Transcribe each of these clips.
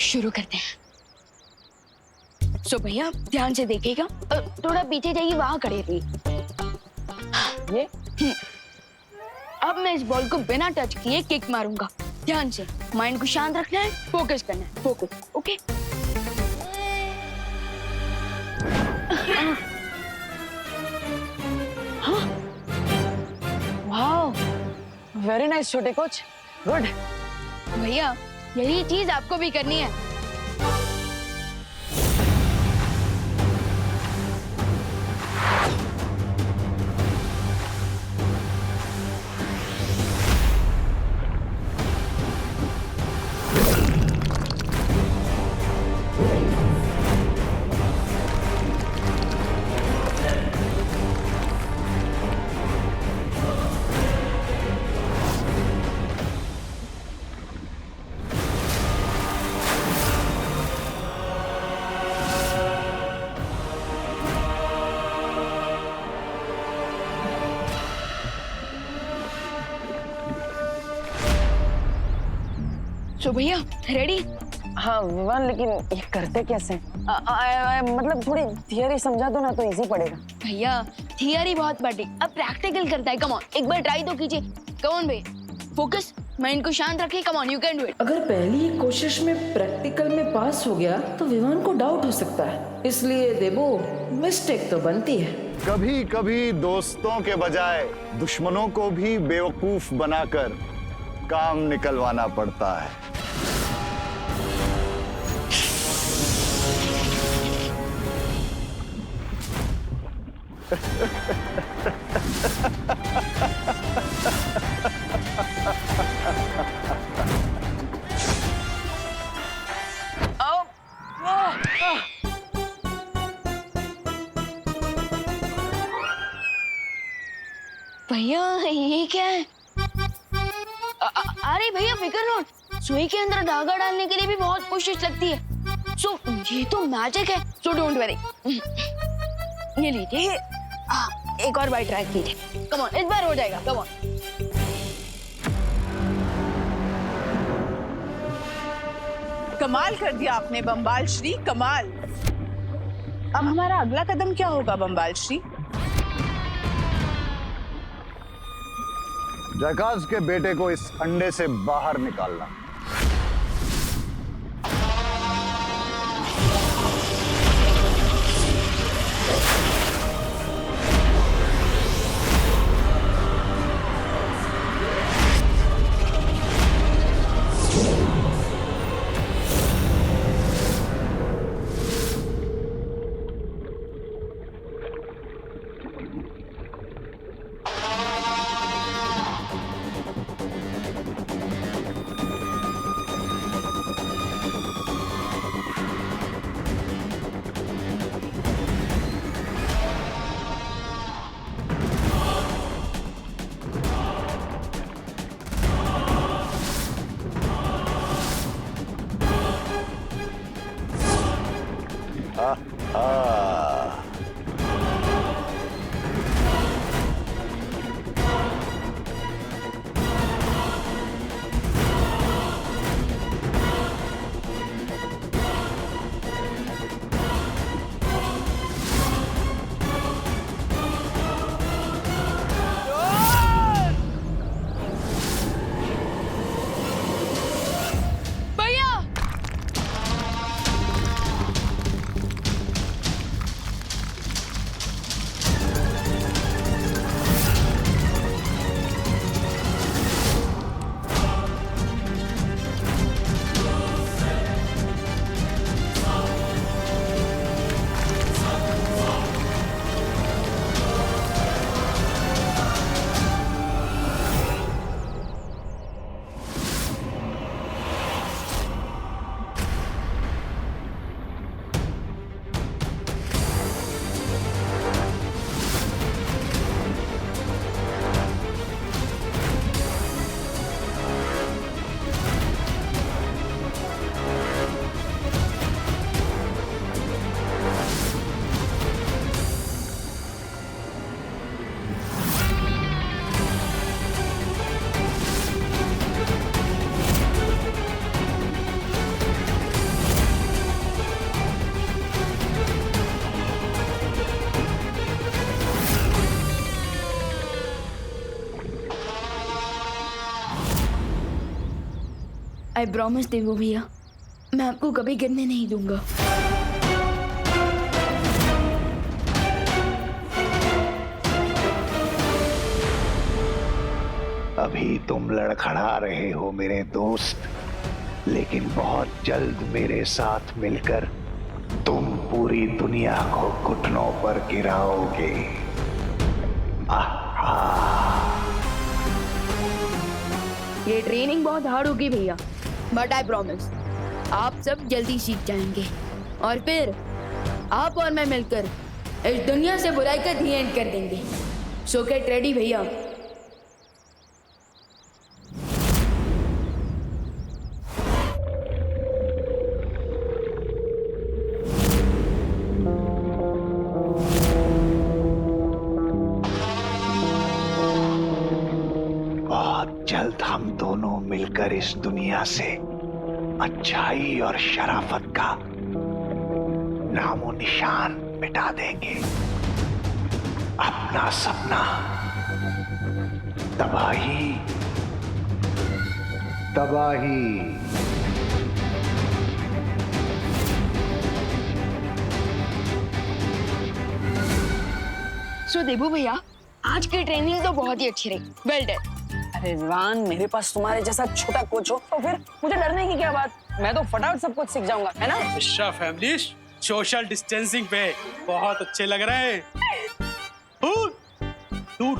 शुरू करते हैं। सो भैया ध्यान से देखिएगा, थोड़ा पीछे जाइए, वहां खड़े रहिए। ये अब मैं इस बॉल को बिना टच किए किक मारूंगा। ध्यान से, माइंड को शांत रखना है, फोकस करना है, फोकस। ओके। हाँ, वाओ, वेरी नाइस छोटे कोच, गुड। भैया यही चीज आपको भी करनी है। सो भैया रेडी? हाँ विवान, लेकिन ये करते कैसे? मतलब थोड़ी थियरी समझा दो ना तो इजी पड़ेगा। भैया थियरी बहुत बड़ी, अब प्रैक्टिकल करता है। कम ऑन, एक बार ट्राई तो कीजिए। कम ऑन भैया, फोकस, माइंड को शांत रखिए। Come on, you can do it. अगर पहली ही कोशिश में प्रैक्टिकल में पास हो गया तो विवान को डाउट हो सकता है, इसलिए देवो मिस्टेक तो बनती है। कभी कभी दोस्तों के बजाय दुश्मनों को भी बेवकूफ बनाकर काम निकलवाना पड़ता है। भैया ये क्या है? अरे भैया फिकर नॉट, सुई के अंदर धागा डालने के लिए भी बहुत कोशिश लगती है। सो ये तो मैजिक है, सो डोंट वरी। ये लीजिए, एक और बार ट्राई कीजिए। कम ऑन, इस बार हो जाएगा। Come on. कमाल कर दिया आपने बम्बाल श्री, कमाल। अब हमारा अगला कदम क्या होगा बम्बाल श्री? जैकाज के बेटे को इस अंडे से बाहर निकालना। आई प्रॉमिस देवो भैया, मैं आपको कभी गिरने नहीं दूंगा। अभी तुम लड़खड़ा रहे हो मेरे दोस्त, लेकिन बहुत जल्द मेरे साथ मिलकर तुम पूरी दुनिया को घुटनों पर गिराओगे। ये ट्रेनिंग बहुत हार्ड होगी भैया, बट आई प्रॉमिस आप सब जल्दी सीख जाएंगे और फिर आप और मैं मिलकर इस दुनिया से बुराई का दी एंड कर देंगे। सो गेट रेडी भैया। बहुत जल्द हम दोनों मिलकर इस दुनिया से अच्छाई और शराफत का नामो निशान मिटा देंगे। अपना सपना तबाही तबाही। सो देबू भैया, आज की ट्रेनिंग तो बहुत ही अच्छी रही। Well done. अरे विवान, मेरे पास तुम्हारे जैसा छोटा कोच हो तो फिर मुझे डरने की क्या बात? मैं तो फटाफट सब कुछ सीख जाऊंगा, है ना? मिश्रा फैमिली सोशल डिस्टेंसिंग पे बहुत अच्छे लग रहे हैं। दूर दूर,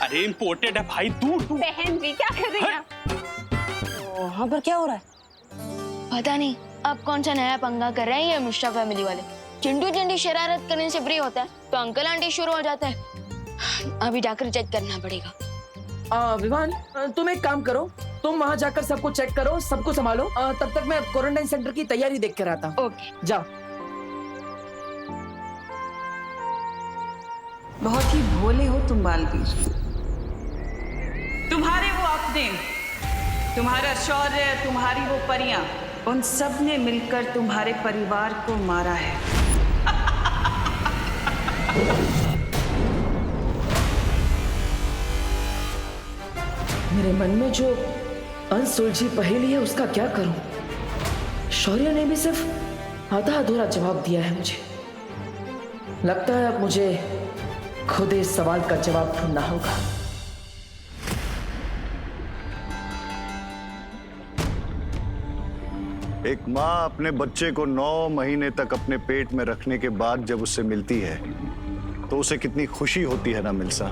अरे इम्पोर्टेड है भाई, दूर दूर। बहन जी क्या कर रही हैं? वहाँ पर क्या हो रहा है? पता नहीं अब कौन सा नया पंगा कर रहे हैं ये मिश्रा फैमिली वाले। चिंटू चिंटी शरारत करने से फ्री होता है तो अंकल आंटी शुरू हो जाता है। अभी जाकर चेक करना पड़ेगा। विवान, तुम एक काम करो, तुम वहाँ जाकर सबको चेक करो, सबको संभालो। तब तक मैं क्वारंटाइन सेंटर की तैयारी देख कर आता हूँ। ओके जाओ। बहुत ही भोले हो तुम बालवीर। तुम्हारे वो अपने, तुम्हारा शौर्य, तुम्हारी वो परियां, उन सब ने मिलकर तुम्हारे परिवार को मारा है। मेरे मन में जो अनसुलझी पहेली है उसका क्या करूं? शौर्य ने भी सिर्फ आधा अधूरा जवाब दिया है मुझे। लगता है अब मुझे खुद इस सवाल का जवाब ढूंढना होगा। एक माँ अपने बच्चे को 9 महीने तक अपने पेट में रखने के बाद जब उससे मिलती है तो उसे कितनी खुशी होती है ना मिल्सा।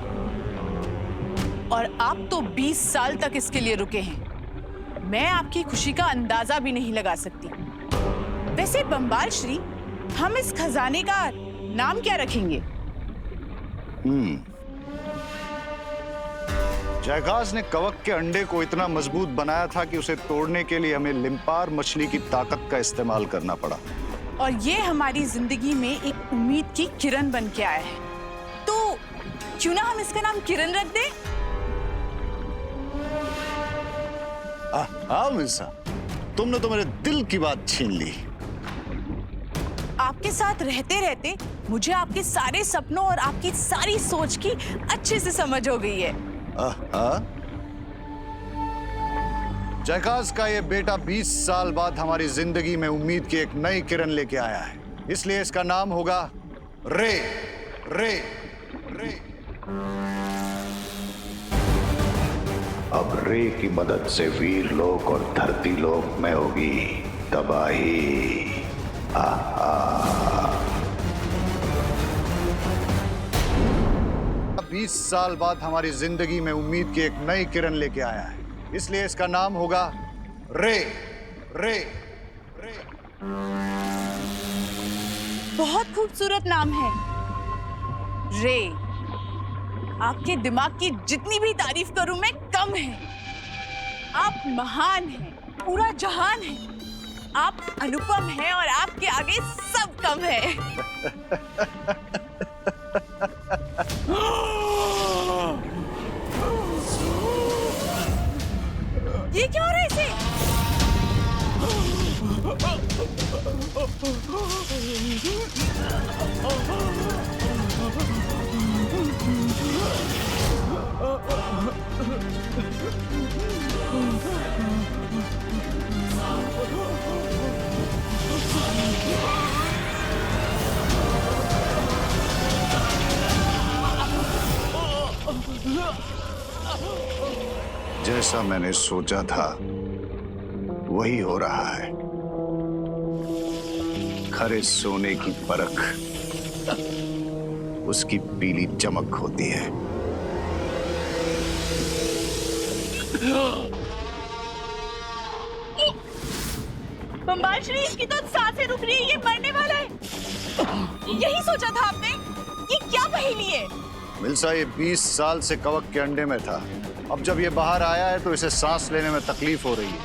और आप तो 20 साल तक इसके लिए रुके हैं। मैं आपकी खुशी का अंदाजा भी नहीं लगा सकती। वैसे बंबाल श्री, हम इस खजाने का नाम क्या रखेंगे? जयकास ने कवक के अंडे को इतना मजबूत बनाया था कि उसे तोड़ने के लिए हमें लिम्पार मछली की ताकत का इस्तेमाल करना पड़ा। और ये हमारी जिंदगी में एक उम्मीद की किरण बन के आया है। तो क्यों ना हम इसका नाम किरण रख दें? हाँ मिल्सा, तुमने तो मेरे दिल की बात छीन ली। आपके साथ रहते रहते मुझे आपके सारे सपनों और आपकी सारी सोच की अच्छे से समझ हो गई है। जयकास का ये बेटा 20 साल बाद हमारी जिंदगी में उम्मीद की एक नई किरण लेके आया है, इसलिए इसका नाम होगा रे रे रे। अब रे की मदद से वीर लोक और धरती लोक में होगी तबाही। 20 साल बाद हमारी जिंदगी में उम्मीद की एक नई किरण लेके आया है, इसलिए इसका नाम होगा रे रे रे। बहुत खूबसूरत नाम है रे। आपके दिमाग की जितनी भी तारीफ करूं मैं कम है। आप महान हैं, पूरा जहान है। आप अनुपम हैं और आपके आगे सब कम है। ये क्या हो रहा है इसे? जैसा मैंने सोचा था वही हो रहा है। खरे सोने की परख उसकी पीली चमक होती है। बम्बाल श्री, इसकी तो सांसें रुक रही है, ये मरने वाला है। यही सोचा था आपने? ये क्या पहेली है? मिल्सा, ये 20 साल से कवक के अंडे में था। अब जब ये बाहर आया है तो इसे सांस लेने में तकलीफ हो रही है।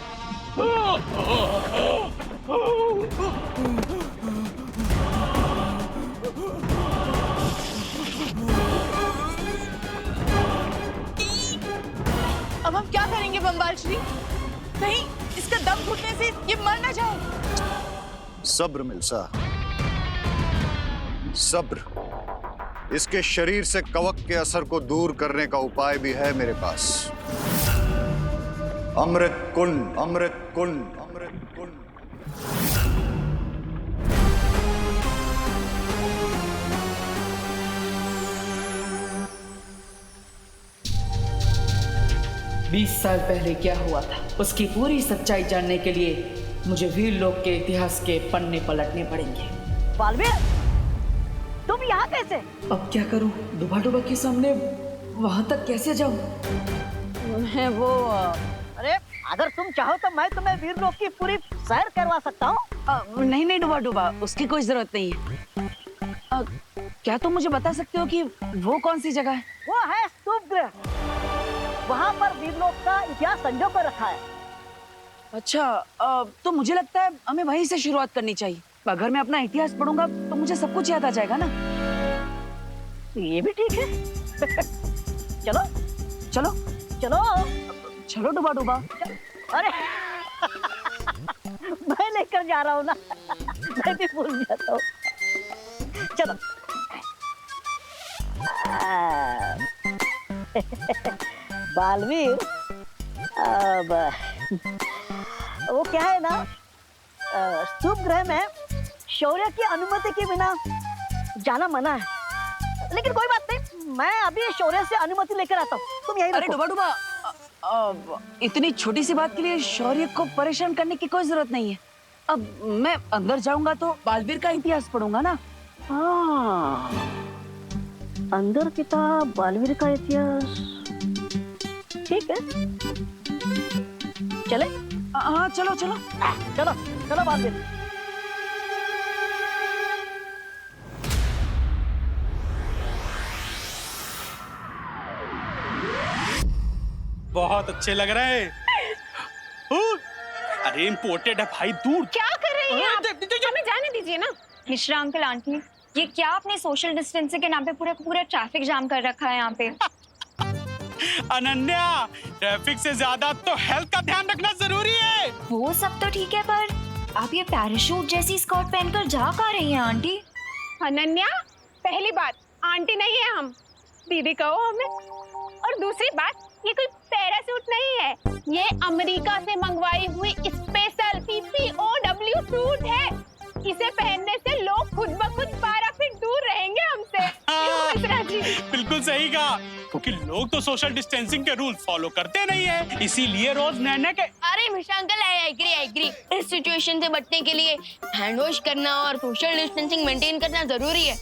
अब हम क्या करेंगे बम्बाल श्री? कहीं इसका दम घुटने से ये मर ना जाए। सब्र मिल्सा, सब्र। इसके शरीर से कवक के असर को दूर करने का उपाय भी है मेरे पास। अमृत कुंड, अमृत कुंड, अमृत कुंड। 20 साल पहले क्या हुआ था उसकी पूरी सच्चाई जानने के लिए मुझे वीर लोक के इतिहास के पन्ने पलटने पड़ेंगे। बालवीर, तुम यहाँ कैसे? अब क्या करूं? डुबा डुबा के सामने वहां तक कैसे जाऊं? मैं वो अरे अगर तुम चाहो तो मैं तुम्हें वीर लोक की पूरी सैर करवा सकता हूँ। नहीं नहीं डुबा डुबा, उसकी कोई जरूरत नहीं है। क्या तुम मुझे बता सकते हो कि वो कौन सी जगह है? वो है स्तूप गृह। वहाँ पर वीर लोक का इतिहास संजो कर रखा है। अच्छा, तो मुझे लगता है हमें वहीं से शुरुआत करनी चाहिए। अगर मैं अपना इतिहास पढ़ूंगा तो मुझे सब कुछ याद आ जाएगा ना। ये भी ठीक है। चलो चलो चलो चलो डुबा डुबा। अरे मैं लेकर जा रहा हूँ ना, मैं भी भूल जाता हूँ। चलो। बालवीर, अब वो क्या है ना, स्तूप गृह में शौर्य की अनुमति के बिना जाना मना है। लेकिन कोई बात नहीं, मैं अभी शौर्य से अनुमति लेकर आता हूँ, तुम यही अरे रुको। डुबा डुबा, इतनी छोटी सी बात के लिए शौर्य को परेशान करने की कोई जरूरत नहीं है। अब मैं अंदर जाऊंगा तो बालवीर का इतिहास पढ़ूंगा ना। हाँ, अंदर किताब बालवीर का इतिहास, ठीक है। चले? हाँ चलो चलो चलो चलो बालवीर। बहुत अच्छे लग रहे हैं। अरे इम्पोर्टेड है भाई, दूर। क्या कर रही हैं आप? हमें जाने दीजिए ना। मिश्रा अंकल, आंटी, ये क्या आपने सोशल डिस्टेंसिंग के नाम पे पूरा ट्रैफिक जाम कर रखा है यहाँ पे? अनन्या, ट्रैफिक से ज्यादा तो हेल्थ का ध्यान रखना जरूरी है। वो सब तो ठीक है, पर आप ये पैराशूट जैसी स्कर्ट पहनकर जा कहाँ रही हैं आंटी? अनन्या, पहली बात, आंटी नहीं है हम, दीदी कहो हमें। और दूसरी बात, ये कोई पैराशूट नहीं है, ये अमेरिका से मंगवाई हुई स्पेशल PCOW सूट है। इसे पहनने से लोग खुद ब खुद 12 फीट दूर रहेंगे हमसे। मिश्रा जी, बिल्कुल सही कहा, क्योंकि लोग तो सोशल डिस्टेंसिंग के रूल फॉलो करते नहीं है, इसीलिए रोज नए नए के। अरे मिश्रा अंकल, आई एग्री। इस सिचुएशन से बचने के लिए हैंड वॉश करना और सोशल डिस्टेंसिंग मेंटेन करना जरूरी है।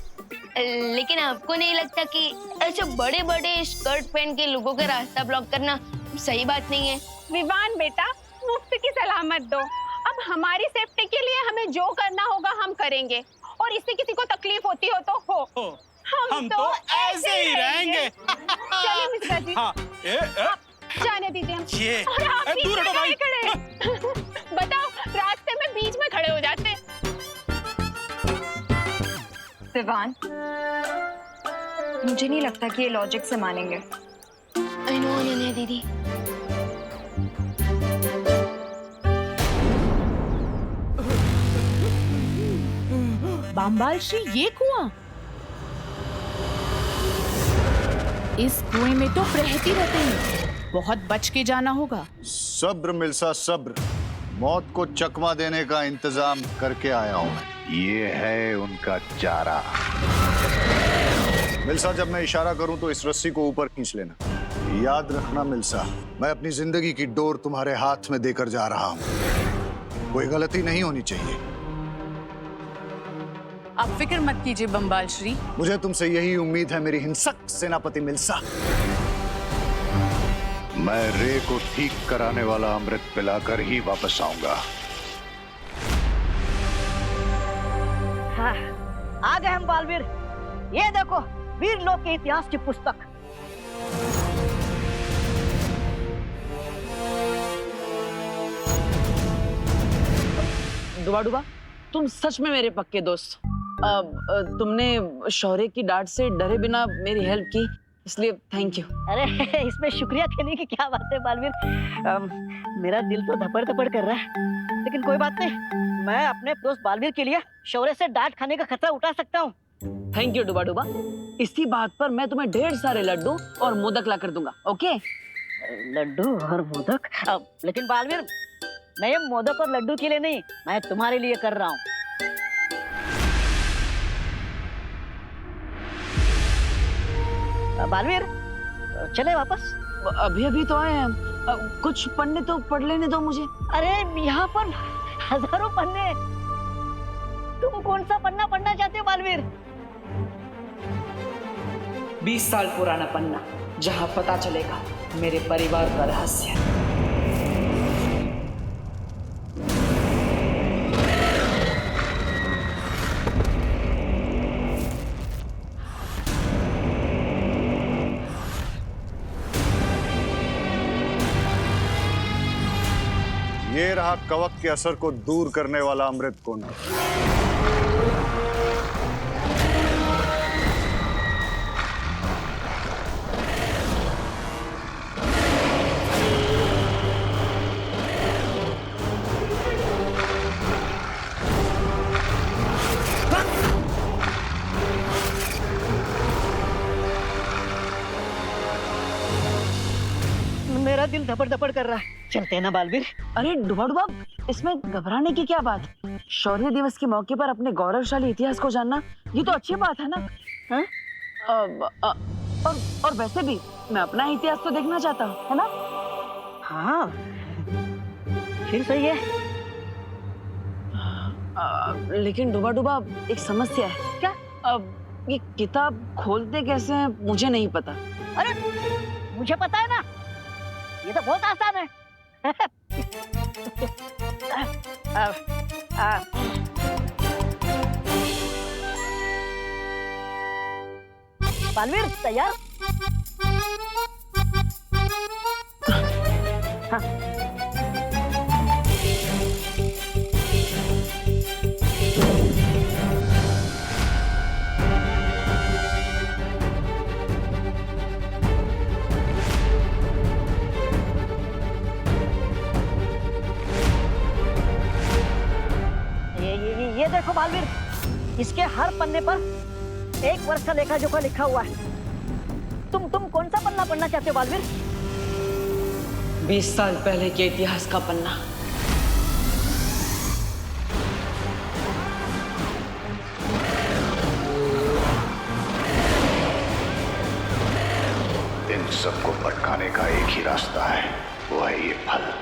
लेकिन आपको नहीं लगता कि ऐसे बड़े बड़े स्कर्ट पहन के लोगों का रास्ता ब्लॉक करना सही बात नहीं है? विवान बेटा, मुफ्त की सलामत दो। अब हमारी सेफ्टी के लिए हमें जो करना होगा हम करेंगे, और इससे किसी को तकलीफ होती हो तो हो। हम तो ऐसे ही रहेंगे। चलिए मिश्रा जी, हाँ, जाने दीजिए हम। ये और आप बीच दूर में हटो भाई। खड़े हैं। बताओ, रास्ते में बीच में खड़े हो जाते। विवान, मुझे नहीं लगता कि ये लॉजिक से मानेंगे। आई नो अनन्या दीदी। बाम्बाल श्री, ये कुआं? इस कुएं में तो प्रहती रहते हैं, बहुत बच के जाना होगा। सब्र मिल्सा, सब्र। मौत को चकमा देने का इंतजाम करके आया हूं मैं। ये है उनका चारा। मिल्सा, जब मैं इशारा करूं तो इस रस्सी को ऊपर खींच लेना। याद रखना मिल्सा, मैं अपनी जिंदगी की डोर तुम्हारे हाथ में देकर जा रहा हूं। कोई गलती नहीं होनी चाहिए। आप फिक्र मत कीजिए बम्बाल श्री। मुझे तुमसे यही उम्मीद है मेरी हिंसक सेनापति मिल्सा। मैं रे को ठीक कराने वाला अमृत पिलाकर ही वापस आऊंगा। हाँ, आ गए हम बालवीर। ये देखो वीर लोक के इतिहास की पुस्तक। डुबा डुबा, तुम सच में मेरे पक्के दोस्त। तुमने शौर्य की डांट से डरे बिना मेरी हेल्प की, इसलिए थैंक यू। अरे इसमें शुक्रिया कहने की क्या बात है बालवीर। मेरा दिल तो धपड़ धपड़ कर रहा है, लेकिन कोई बात नहीं। मैं अपने दोस्त बालवीर के लिए शौर्य से डांट खाने का खतरा उठा सकता हूँ। थैंक यू डुबा डुबा। इसी बात पर मैं तुम्हें ढेर सारे लड्डू और मोदक ला कर दूंगा। ओके? लड्डू और मोदक? लेकिन बालवीर, मैं ये मोदक और लड्डू के लिए नहीं, मैं तुम्हारे लिए कर रहा हूँ। बालवीर, चले वापस? अभी अभी तो आए हैं, कुछ पन्ने तो पढ़ लेने दो मुझे। अरे यहाँ पर हजारों पन्ने, तुम कौन सा पन्ना पढ़ना चाहते हो बालवीर? 20 साल पुराना पन्ना, जहां पता चलेगा मेरे परिवार का रहस्य। ये रहा कवक के असर को दूर करने वाला अमृत कोना। मेरा दिल धपड़ धपड़ कर रहा है। चलते हैं ना बालवीर? अरे डुबा डुबा, इसमें घबराने की क्या बात? शौर्य दिवस के मौके पर अपने गौरवशाली इतिहास को जानना, ये तो अच्छी बात है ना? हाँ? और वैसे भी मैं अपना इतिहास तो देखना चाहता हूँ, है ना? हाँ, फिर सही है। लेकिन डुबा डुबा, एक समस्या है। क्या? ये किताब खोलते कैसे हैं मुझे नहीं पता। अरे मुझे पता है ना, ये तो बहुत आसान है। बालवीर तैयार? हाँ। ये देखो बालवीर, इसके हर पन्ने पर एक वर्ष का लेखा जोखा लिखा हुआ है। तुम कौन सा पन्ना पढ़ना चाहते हो बालवीर? 20 साल पहले के इतिहास का पन्ना। इन सबको भटकाने का एक ही रास्ता है, वो है ये फल।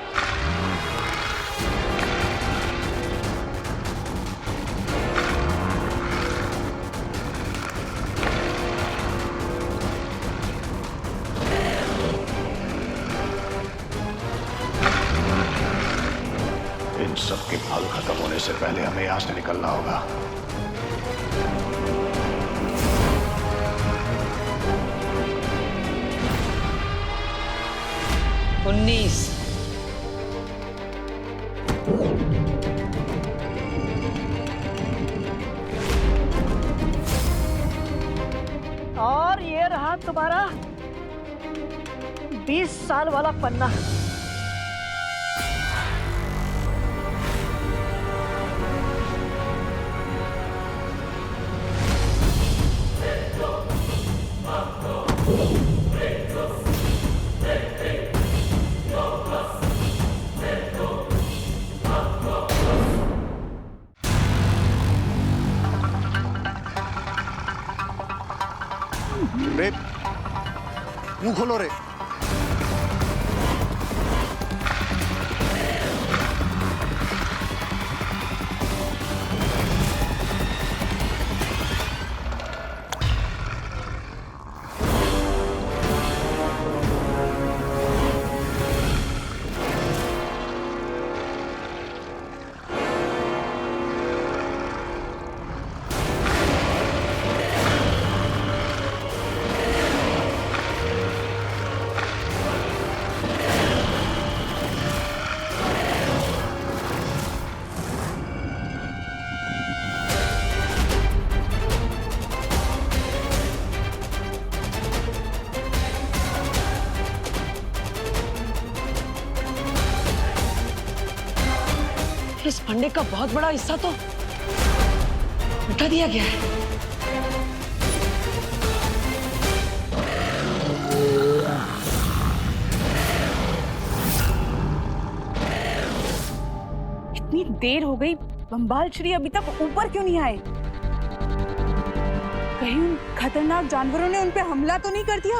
सबके फल खत्म होने से पहले हमें यहां से निकलना होगा। और ये रहा तुम्हारा 20 साल वाला पन्ना। रे, मुंह खोलो रे। इस फंडे का बहुत बड़ा हिस्सा तो मिटा दिया गया है। इतनी देर हो गई, बम्बाल श्री अभी तक ऊपर क्यों नहीं आए? कहीं उन खतरनाक जानवरों ने उन पे हमला तो नहीं कर दिया?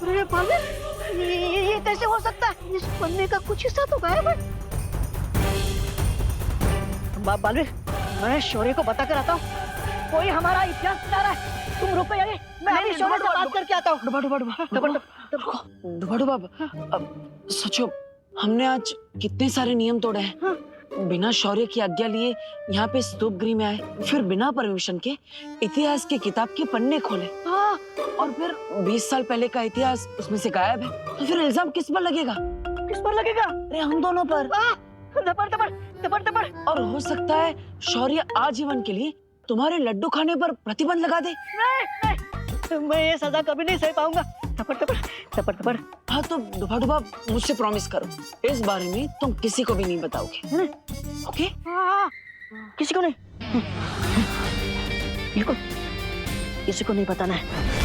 अरे बालवीर, ये कैसे हो सकता है? इस पन्ने का कुछ हिस्सा तो गायब है। बालवीर, मैं शौर्य को बता कर आता हूँ। कोई हमारा इतिहास बता रहा है। तुम रुको यार, मैं अभी शौर्य से बात करके आता हूँ। डुबा अब सोचो, हमने आज कितने सारे नियम तोड़े हैं। बिना शौर्य की आज्ञा लिए यहाँ पे स्तूप गृह में आए, फिर बिना परमिशन के इतिहास की किताब के पन्ने खोले, और फिर 20 साल पहले का इतिहास उसमें से गायब है। तो फिर इल्जाम किस पर लगेगा? किस पर लगेगा? अरे हम दोनों पर। दबर। और हो सकता है शौर्य आजीवन के लिए तुम्हारे लड्डू खाने पर प्रतिबंध लगा दे। नहीं, मैं ये सजा कभी नहीं सह पाऊंगा। दबर। हाँ तो डुबा मुझसे प्रॉमिस करो, इस बारे में तुम किसी को भी नहीं बताओगे। ओके? किसी को नहीं, बिल्कुल किसी को नहीं बताना है।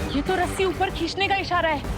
ये तो रस्सी ऊपर खींचने का इशारा है।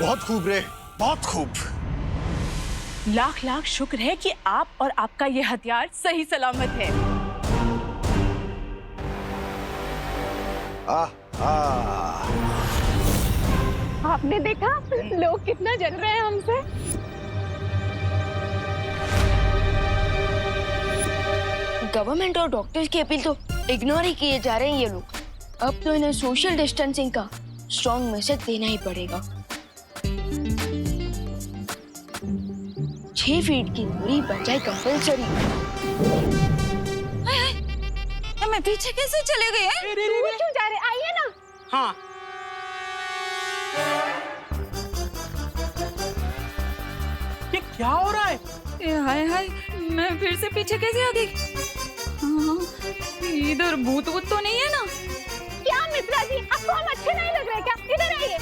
बहुत खूब रे, बहुत खूब। लाख लाख शुक्र है कि आप और आपका ये हथियार सही सलामत है। आपने देखा लोग कितना जल रहे हैं हमसे। गवर्नमेंट और डॉक्टर्स की अपील तो इग्नोर ही किए जा रहे हैं ये लोग। अब तो इन्हें सोशल डिस्टेंसिंग का स्ट्रॉन्ग मैसेज देना ही पड़ेगा। 6 फीट की दूरी बचाई कंपलसरी। मैं पीछे कैसे चले गए? दूर क्यों जा रहे? आइए ना। हाँ, ये क्या हो रहा है? हाय हाय, मैं फिर से पीछे कैसे आ गई? इधर भूत वूत तो नहीं है ना? क्या मित्रा जी, आपको हम अच्छे नहीं लग रहे क्या? इधर आइए।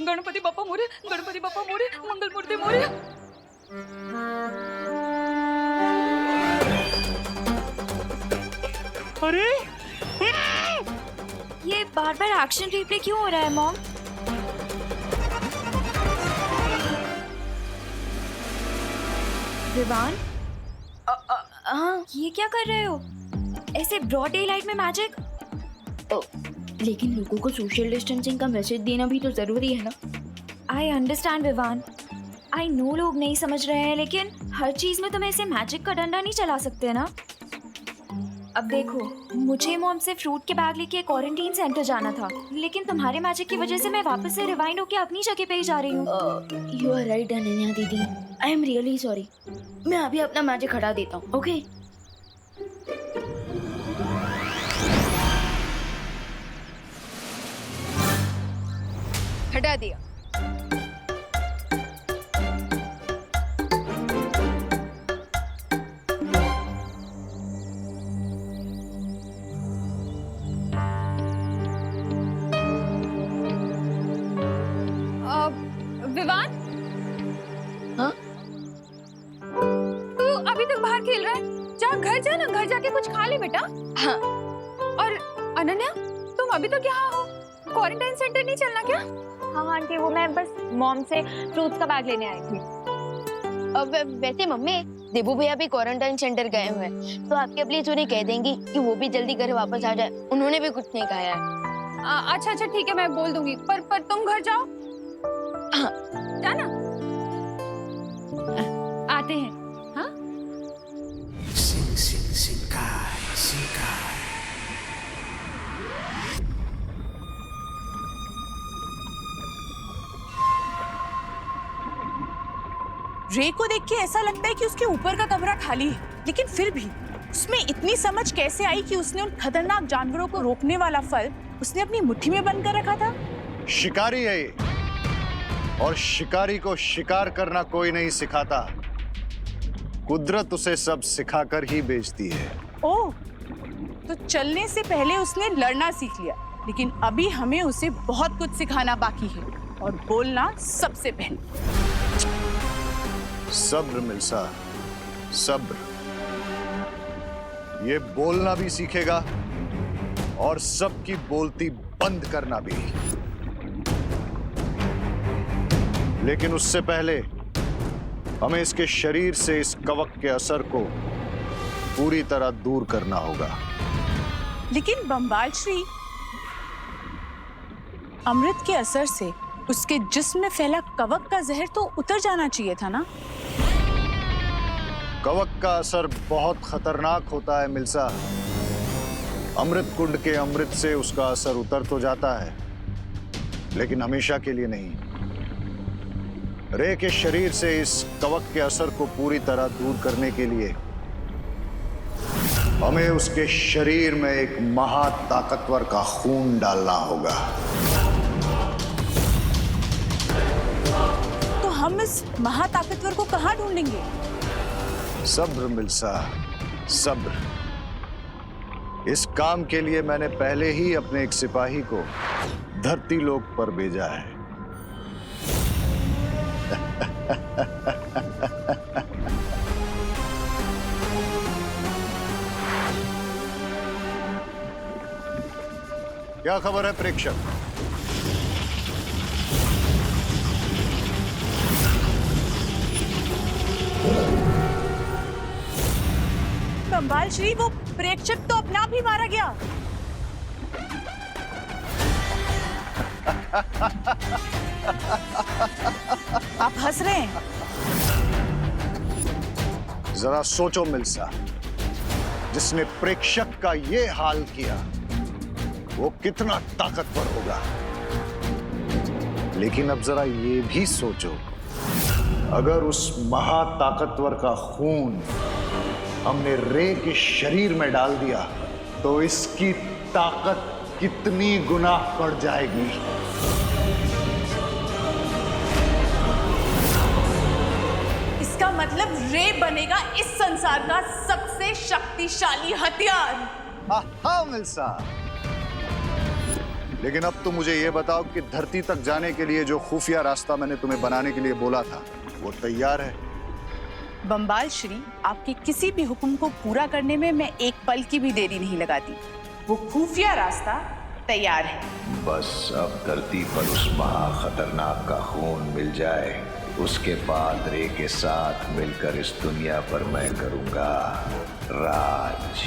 गणपति बाप्पा मोरे, गणपति बाप्पा मोरे, मंगल मूर्ति मोरे। अरे ये बार बार एक्शन रिप्ले क्यों हो रहा है मॉम? विवान, ये क्या कर रहे हो? ऐसे ब्रॉड डे लाइट में मैजिक? लेकिन लोगों को सोशल डिस्टेंसिंग का मैसेज देना भी तो जरूरी है ना। I understand Vivaan, I know लोग नहीं समझ रहे हैं, लेकिन हर चीज में तुम्हें ऐसे मैजिक का डंडा नहीं चला सकते ना। अब देखो, मुझे मॉम से फ्रूट के बैग लेके क्वारंटीन सेंटर जाना था, लेकिन तुम्हारे मैजिक की वजह से मैं वापस से रिवाइंड होके अपनी जगह पे ही जा रही हूँ। यू आर राइट अनन्या दीदी, आई एम रियली सॉरी। मैं अभी अपना मैजिक हटा देता हूँ। ओके? हटा दिया। विवान, हाँ? तू अभी तक बाहर खेल रहा है? घर जा ना, घर जाके कुछ खा ले बेटा। हाँ। और अनन्या, तुम अभी तक यहाँ हो? क्वारंटाइन सेंटर नहीं चलना क्या? हाँ आंटी, वो मैं बस मॉम से फ्रूट्स का बैग लेने आई थी। अब वैसे मम्मी, देबू भैया भी क्वारंटाइन सेंटर गए हुए हैं, तो आपके प्लीज उन्हें कह देंगी कि वो भी जल्दी घर वापस आ जाए। उन्होंने भी कुछ नहीं खाया है। अच्छा अच्छा ठीक है, मैं बोल दूंगी। पर तुम घर जाओ। हाँ। जाना। आते हैं। हाँ? रे को देख के ऐसा लगता है कि उसके ऊपर का कमरा खाली है, लेकिन फिर भी उसमें इतनी समझ कैसे आई कि उसने उन खतरनाक जानवरों को रोकने वाला फल उसने अपनी मुट्ठी में बंद कर रखा था। शिकारी है ये, और शिकारी को शिकार करना कोई नहीं सिखाता, कुदरत उसे सब सिखाकर ही बेचती है। ओह, तो चलने से पहले उसने लड़ना सीख लिया, लेकिन अभी हमें उसे बहुत कुछ सिखाना बाकी है, और बोलना सबसे पहले। सब्र मिल्सा, सब्र। ये बोलना भी सीखेगा और सबकी बोलती बंद करना भी। लेकिन उससे पहले हमें इसके शरीर से इस कवक के असर को पूरी तरह दूर करना होगा। लेकिन बम्बाल श्री, अमृत के असर से उसके जिस्म में फैला कवक का जहर तो उतर जाना चाहिए था ना? कवक का असर बहुत खतरनाक होता है मिल्सा। अमृत कुंड के अमृत से उसका असर उतर तो जाता है, लेकिन हमेशा के लिए नहीं। रे के शरीर से इस कवक के असर को पूरी तरह दूर करने के लिए हमें उसके शरीर में एक महाताकतवर का खून डालना होगा। तो हम इस महाताकतवर को कहाँ ढूंढेंगे? सब्र मिल्सा, सब्र। इस काम के लिए मैंने पहले ही अपने एक सिपाही को धरती लोक पर भेजा है। क्या खबर है प्रेक्षक? बम्बाल श्री, वो प्रेक्षक तो अपने आप ही मारा गया। आप हंस रहे हैं? जरा सोचो मिल्सा, जिसने प्रेक्षक का ये हाल किया वो कितना ताकतवर होगा। लेकिन अब जरा ये भी सोचो, अगर उस महाताकतवर का खून हमने रे के शरीर में डाल दिया तो इसकी ताकत कितनी गुना बढ़ जाएगी। इसका मतलब रे बनेगा इस संसार का सबसे शक्तिशाली हथियार। हाँ मिल्सा, लेकिन अब तो मुझे ये बताओ कि धरती तक जाने के लिए जो खुफिया रास्ता मैंने तुम्हें बनाने के लिए बोला था वो तैयार है? बम्बाल श्री, आपके किसी भी हुक्म को पूरा करने में मैं एक पल की भी देरी नहीं लगाती। वो खुफिया रास्ता तैयार है। बस अब धरती पर उस महाखतरनाक का खून मिल जाए, उसके बाद रे के साथ मिलकर इस दुनिया पर मैं करूंगा राज।